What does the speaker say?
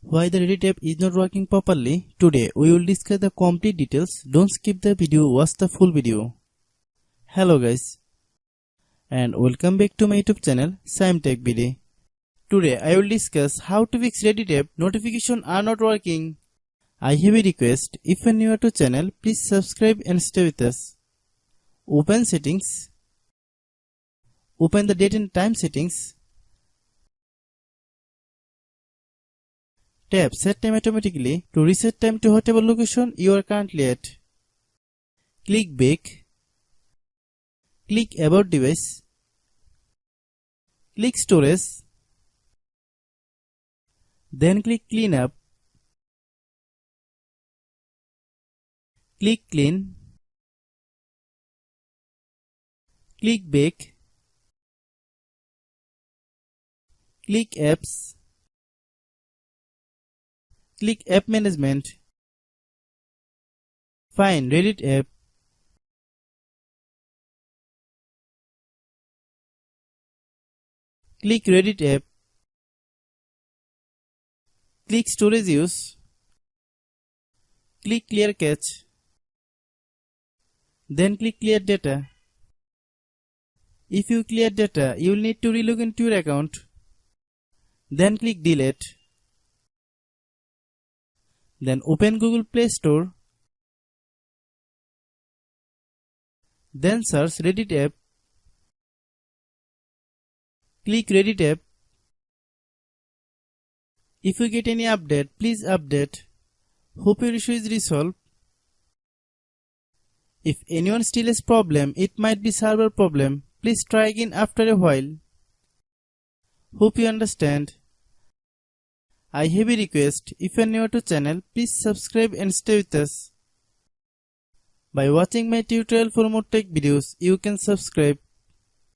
Why the Reddit app is not working properly? Today we will discuss the complete details. Don't skip the video, watch the full video. Hello guys and welcome back to my YouTube channel Shaem Tech Video. Today I will discuss how to fix Reddit app notifications are not working. I have a request, if you are new to channel, please subscribe and stay with us. Open settings. Open the date and time settings. Tap set time automatically to reset time to whatever location you are currently at. Click back. Click about device. Click storage. Then click clean up. Click clean. Click back. Click apps. Click app management. Find Reddit app. Click Reddit app. Click storage use. Click clear cache. Then click clear data. If you clear data, you will need to relog into your account. Then click delete. Then open Google Play Store. Then search Reddit app. Click Reddit app. If you get any update, please update. Hope your issue is resolved. If anyone still has problem, it might be server problem. Please try again after a while. Hope you understand. I have a request, if you are new to channel, please subscribe and stay with us. By watching my tutorial for more tech videos, you can subscribe.